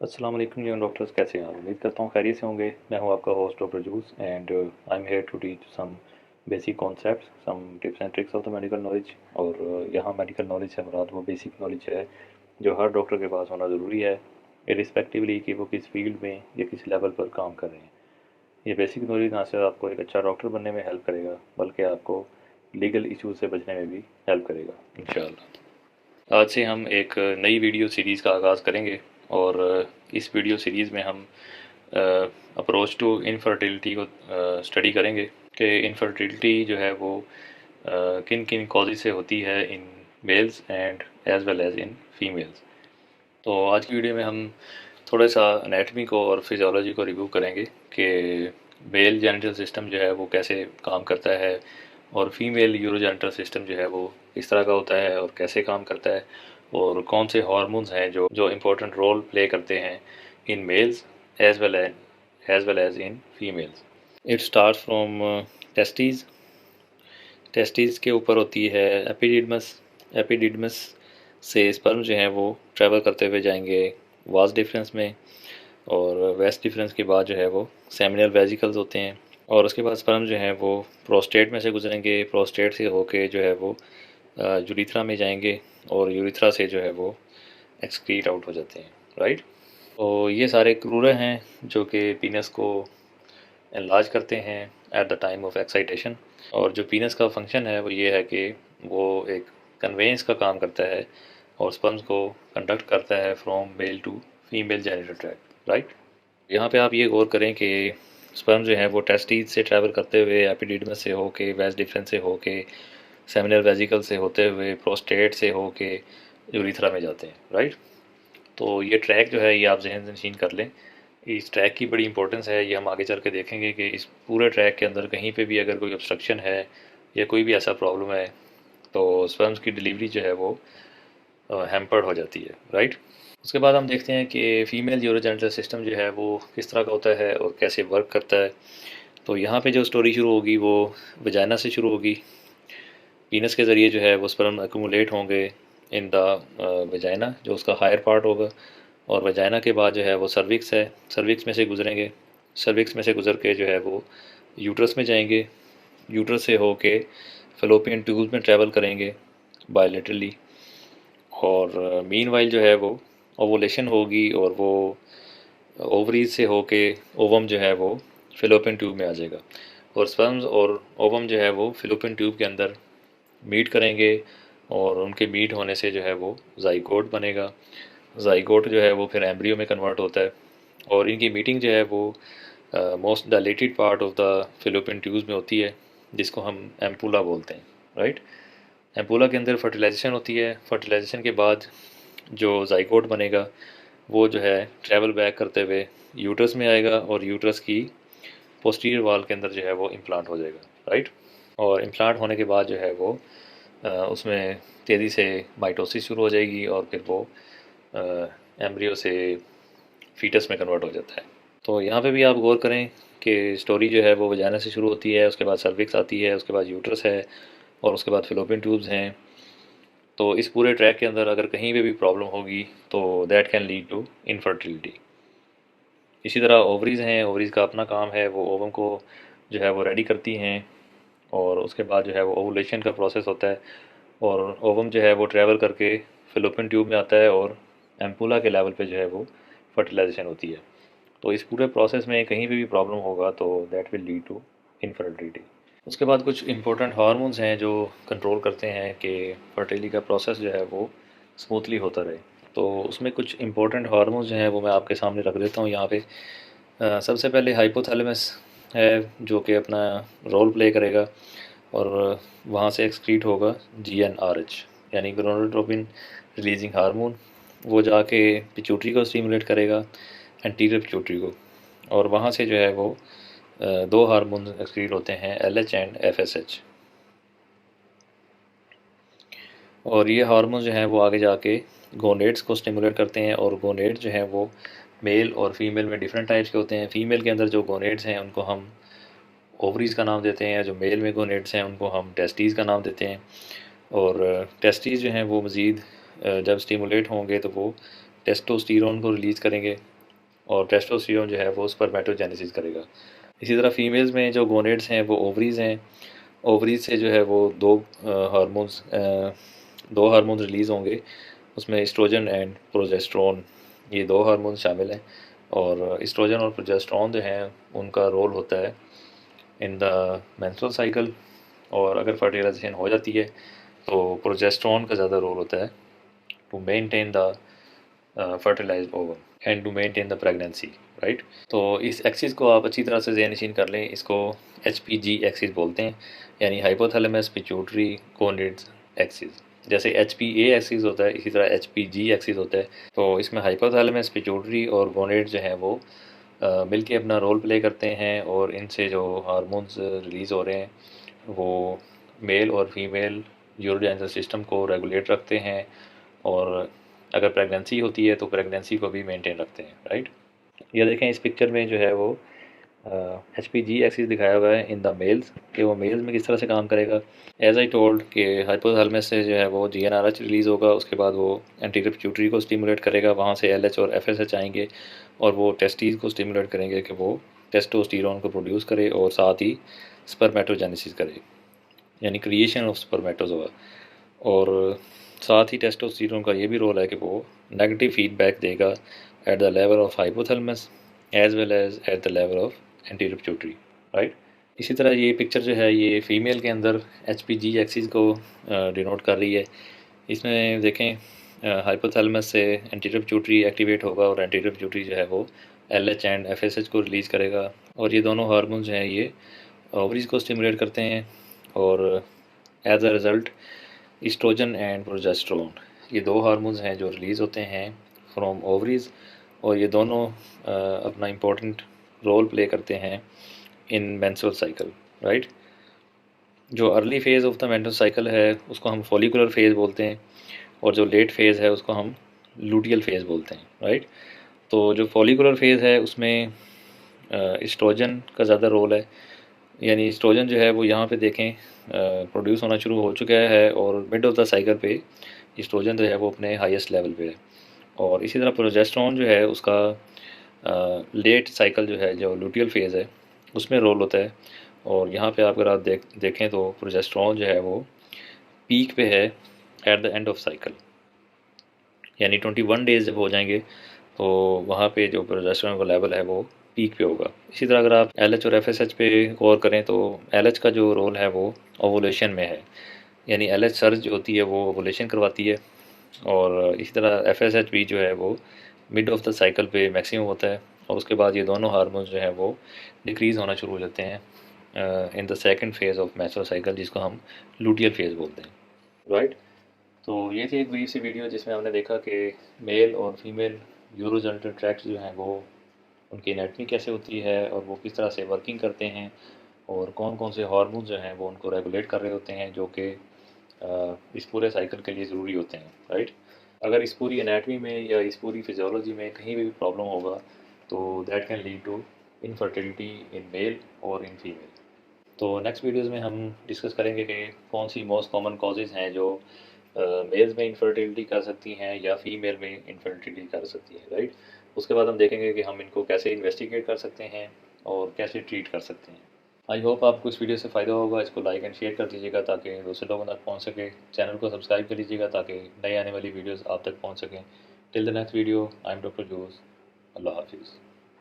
अस्सलाम वालेकुम young doctors, कैसे हैं आप? उम्मीद करता हूँ खैरियत से होंगे। मैं हूँ आपका host doctor Juice and I am here to teach some basic concepts, some tips and tricks of the medical knowledge. और यहाँ मेडिकल नॉलेज से मुराद वो बेसिक नॉलेज है जो हर डॉक्टर के पास होना ज़रूरी है, इरिस्पेक्टिवली कि वो किस फील्ड में या किस लेवल पर काम कर रहे हैं। ये बेसिक नॉलेज ना सिर्फ आपको एक अच्छा डॉक्टर बनने में हेल्प करेगा, बल्कि आपको लीगल इशूज़ से बचने में भी हेल्प करेगा इंशाल्लाह। आज से हम एक नई वीडियो सीरीज़ का आगाज़ करेंगे और इस वीडियो सीरीज़ में हम अप्रोच टू इनफर्टिलिटी को स्टडी करेंगे कि इनफर्टिलिटी जो है वो किन किन कॉजेज़ से होती है in males and as well as in females. तो आज की वीडियो में हम थोड़ा सा एनाटमी को और फिजियोलॉजी को रिव्यू करेंगे कि मेल जेनिटल सिस्टम जो है वो कैसे काम करता है और फीमेल यूरोजेनिटल सिस्टम जो है वो किस तरह का होता है और कैसे काम करता है, और कौन से हार्मोन्स हैं जो जो इम्पोर्टेंट रोल प्ले करते हैं in males as well as in females. It start from testes. Testis के ऊपर होती है एपिडिडमस। एपिडिडमस से स्पर्म जो हैं वो ट्रैवल करते हुए जाएंगे वास डिफरेंस में, और वेस्ट डिफरेंस के बाद जो है वो सेमिनल वेजिकल्स होते हैं, और उसके बाद स्पर्म जो हैं वो प्रोस्टेट में से गुजरेंगे। प्रोस्टेट से होके जो है वो यूरिथ्रा में जाएंगे, और यूरिथ्रा से जो है वो एक्सक्रीट आउट हो जाते हैं, राइट। तो ये सारे क्रूरे हैं जो कि पीनस को एनलार्ज करते हैं at the time of excitation. और जो पीनस का फंक्शन है वो ये है कि वो एक कन्वेंस का काम करता है और स्पर्म्स को कंडक्ट करता है from male to female genital tract, right. यहाँ पे आप ये गौर करें कि स्पर्म जो है वो टेस्टिस से ट्रैवल करते हुए एपिडिडमस से होके वेस्ट डिफरेंस से होके सेमिनल वेजिकल से होते हुए प्रोस्टेट से होके यूरिथ्रा में जाते हैं, राइट। तो ये ट्रैक जो है ये आप जहन नशीन कर लें। इस ट्रैक की बड़ी इंपॉर्टेंस है, ये हम आगे चल के देखेंगे कि इस पूरे ट्रैक के अंदर कहीं पे भी अगर कोई ऑब्स्ट्रक्शन है या कोई भी ऐसा प्रॉब्लम है तो स्पर्म्स की डिलीवरी जो है वो हैम्पर्ड हो जाती है, राइट। उसके बाद हम देखते हैं कि फ़ीमेल यूरोजेनिटल सिस्टम जो है वो किस तरह का होता है और कैसे वर्क करता है। तो यहाँ पे जो स्टोरी शुरू होगी वो वजाइना से शुरू होगी। पीनस के ज़रिए जो है वो स्पर्म एक्यूमुलेट होंगे इन द वजाइना, जो उसका हायर पार्ट होगा, और वजाइना के बाद जो है वो सर्विक्स है, सर्विक्स में से गुजरेंगे। सर्विक्स में से गुजर के जो है वो यूट्रस में जाएंगे। यूट्रस से होके फेलोपियन ट्यूब्स में ट्रैवल करेंगे बायलेटरली, और मीन वाइल जो है वो ओवुलेशन होगी और वो ओवरीज से होके ओवम जो है वो फेलोपियन ट्यूब में आ जाएगा, और स्पर्म्स और ओवम जो है वो फेलोपियन ट्यूब के अंदर मीट करेंगे, और उनके मीट होने से जो है वो जाइगोट बनेगा। जाइगोट जो है वो फिर एम्ब्रियो में कन्वर्ट होता है, और इनकी मीटिंग जो है वो most dilated part of the fallopian tubes में होती है, जिसको हम एम्पुला बोलते हैं, राइट। एम्पुला के अंदर फर्टिलाइजेशन होती है। फर्टिलाइजेशन के बाद जो जाइगोट बनेगा वो जो है ट्रैवल बैक करते हुए यूट्रस में आएगा, और यूट्रस की पोस्टीरियर वाल के अंदर जो है वो इम्प्लांट हो जाएगा, राइट। और इम्प्लांट होने के बाद जो है वो उसमें तेज़ी से माइटोसिस शुरू हो जाएगी, और फिर वो एम्ब्रियो से फीटस में कन्वर्ट हो जाता है। तो यहाँ पे भी आप गौर करें कि स्टोरी जो है वो वजाना से शुरू होती है, उसके बाद सर्विक्स आती है, उसके बाद यूट्रस है, और उसके बाद फिलोपियन ट्यूब्स हैं। तो इस पूरे ट्रैक के अंदर अगर कहीं पे भी प्रॉब्लम होगी तो that can lead to infertility. इसी तरह ओवरीज़ हैं, ओवरीज़ का अपना काम है, वो ओवम को जो है वो रेडी करती हैं, और उसके बाद जो है वो ओवुलेशन का प्रोसेस होता है, और ओवम जो है वो ट्रैवल करके फिलोपियन ट्यूब में आता है, और एम्पुला के लेवल पे जो है वो फर्टिलाइजेशन होती है। तो इस पूरे प्रोसेस में कहीं पे भी प्रॉब्लम होगा तो that will lead to infertility. उसके बाद कुछ इंपॉर्टेंट हार्मोन्स हैं जो कंट्रोल करते हैं कि फर्टिलिटी का प्रोसेस जो है वो स्मूथली होता रहे। तो उसमें कुछ इंपॉर्टेंट हार्मोन्स जो हैं वो मैं आपके सामने रख देता हूँ यहाँ पे। सबसे पहले हाइपोथैलेमस है जो कि अपना रोल प्ले करेगा, और वहाँ से एक्सक्रीट होगा GnRH, यानी गोनाडोट्रोपिन रिलीजिंग हार्मोन। वो जाके पिट्यूटरी को स्टिमुलेट करेगा, एंटीरियर पिट्यूटरी को, और वहाँ से जो है वो दो हार्मोन एक्सक्रीट होते हैं, LH एंड FSH। और ये हार्मोन जो हैं वो आगे जाके गोनेड्स को स्टिमुलेट करते हैं, और गोनेड जो हैं वो मेल और फीमेल में डिफरेंट टाइप्स के होते हैं। फीमेल के अंदर जो गोनेड्स हैं उनको हम ओवरीज़ का नाम देते हैं, जो मेल में गोनेड्स हैं उनको हम टेस्टीज़ का नाम देते हैं। और टेस्टीज़ जो हैं वो मज़ीद जब स्टिमुलेट होंगे तो वो टेस्टोस्टेरोन को रिलीज़ करेंगे और टेस्टोस्टेरोन जो है वो स्पर्मेटोजेनेसिस करेगा। इसी तरह फीमेल्स में जो गोनेड्स हैं वो ओवरीज़ हैं, ओवरीज से जो है वो दो हार्मोन्स रिलीज़ होंगे, उसमें एस्ट्रोजन एंड प्रोजेस्टेरोन, ये दो हार्मोन्स शामिल हैं। और एस्ट्रोजन और प्रोजेस्टेरोन जो हैं उनका रोल होता है इन द मेंस्ट्रुअल साइकिल, और अगर फर्टिलाइजेशन हो जाती है तो प्रोजेस्टेरोन का ज़्यादा रोल होता है to maintain the fertilised ovum and to maintain the pregnancy, right. तो इस एक्सिस को आप अच्छी तरह से ज़हन-नशीन कर लें, इसको HPG एक्सिस बोलते हैं, यानी हाइपोथैलेमस पिट्यूटरी गोनेड्स एक्सिस। जैसे HPA एक्सिस होता है, इसी तरह HPG एक्सिस होता है। तो इसमें हाइपोथैलेमस पिट्यूटरी और गोनेड जो हैं वो मिलके अपना रोल प्ले करते हैं, और इनसे जो हार्मोन्स रिलीज़ हो रहे हैं वो मेल और फीमेल यूरोजेनिटल सिस्टम को रेगुलेट रखते हैं, और अगर प्रेगनेंसी होती है तो प्रेगनेंसी को भी मेंटेन रखते हैं, राइट। ये देखें इस पिक्चर में जो है वो HPG एक्सिस दिखाया हुआ है इन द मेल्स, कि वो मेल्स में किस तरह से काम करेगा। एज आई टोल्ड कि हाइपोथैलेमस से जो है वो GnRH रिलीज़ होगा, उसके बाद वो एंटीरियर पिट्यूटरी को स्टिमुलेट करेगा, वहाँ से LH और FSH आएंगे और वो टेस्टीज को स्टिमुलेट करेंगे कि वो टेस्टोस्टेरोन को प्रोड्यूस करे और साथ ही स्पर्मेटोजेनेसिस करे, यानी क्रिएशन ऑफ स्पर्मेटोजोआ। और साथ ही टेस्टोस्टेरोन का ये भी रोल है कि वो नेगेटिव फीडबैक देगा at the level of hypothalamus as well as at the level of anterior pituitary, right. इसी तरह ये पिक्चर जो है ये फीमेल के अंदर HPG एक्सिस को डिनोट कर रही है। इसमें देखें हाइपोथैलेमस से एंटीरियर पिट्यूटरी एक्टिवेट होगा, और एंटीरियर पिट्यूटरी जो है वो LH एंड FSH को रिलीज़ करेगा, और ये दोनों हार्मोन्स जो हैं ये ओवरीज को स्टिमुलेट करते हैं, और as a result estrogen and progesterone, ये दो हार्मोन्स हैं जो रिलीज़ होते हैं फ्रॉम ओवरीज, और ये दोनों अपना इम्पोर्टेंट रोल प्ले करते हैं इन मेंस्ट्रुअल साइकिल, राइट। जो early phase of the menstrual cycle है उसको हम फॉलिकुलर फेज़ बोलते हैं, और जो लेट फेज़ है उसको हम लूटियल फेज़ बोलते हैं, राइट। तो जो फॉलिकुलर फेज़ है उसमें एस्ट्रोजन का ज़्यादा रोल है, यानी एस्ट्रोजन जो है वो यहाँ पे देखें प्रोड्यूस होना शुरू हो चुका है, और मिड ऑफ द साइकिल पे एस्ट्रोजन जो है वो अपने हाईएस्ट लेवल पे है। और इसी तरह प्रोजेस्टेरोन जो है उसका लेट साइकिल जो है, जो लूटियल फेज़ है, उसमें रोल होता है। और यहाँ पे आप अगर आप देखें तो प्रोजेस्टेरोन जो है वो पीक पे है at the end of cycle, यानी 21 डेज जब हो जाएंगे तो वहाँ पे जो प्रोजेस्टेरोन का लेवल है वो पीक पे होगा। इसी तरह अगर आप LH और FSH पे गौर करें तो LH का जो रोल है वो ओवुलेशन में है, यानी LH सर्ज जो होती है वो ओवुलेशन करवाती है, और इसी तरह FSH भी जो है वो मिड ऑफ द साइकिल पे मैक्सिमम होता है, और उसके बाद ये दोनों हार्मोन्स जो है वो डिक्रीज़ होना शुरू हो जाते हैं in the second phase of menstrual cycle, जिसको हम लूटियल फेज़ बोलते हैं, राइट। तो ये थी एक ब्रीफ सी वीडियो जिसमें हमने देखा कि मेल और फीमेल यूरोजेनिटल ट्रैक्ट्स जो हैं वो उनकी एनाटमी कैसे होती है, और वो किस तरह से वर्किंग करते हैं, और कौन कौन से हार्मोन्स जो हैं वो उनको रेगुलेट कर रहे होते हैं, जो कि इस पूरे साइकिल के लिए ज़रूरी होते हैं, राइट। अगर इस पूरी एनाटमी में या इस पूरी फिजियोलॉजी में कहीं भी प्रॉब्लम होगा तो that can lead to infertility in male और इन फीमेल। तो नेक्स्ट वीडियोस में हम डिस्कस करेंगे कि कौन सी मोस्ट कॉमन कॉजेज़ हैं जो मेल्स में इनफर्टिलिटी कर सकती हैं या फीमेल में इनफर्टिलिटी कर सकती हैं, राइट। उसके बाद हम देखेंगे कि हम इनको कैसे इन्वेस्टिगेट कर सकते हैं और कैसे ट्रीट कर सकते हैं। आई होप आपको इस वीडियो से फ़ायदा होगा। इसको लाइक एंड शेयर कर दीजिएगा ताकि दूसरे लोगों तक पहुंच सके। चैनल को सब्सक्राइब कर लीजिएगा ताकि नई आने वाली वीडियोस आप तक पहुंच सकें। Till the next video, I am doctor Jose. अल्लाह हाफिज़।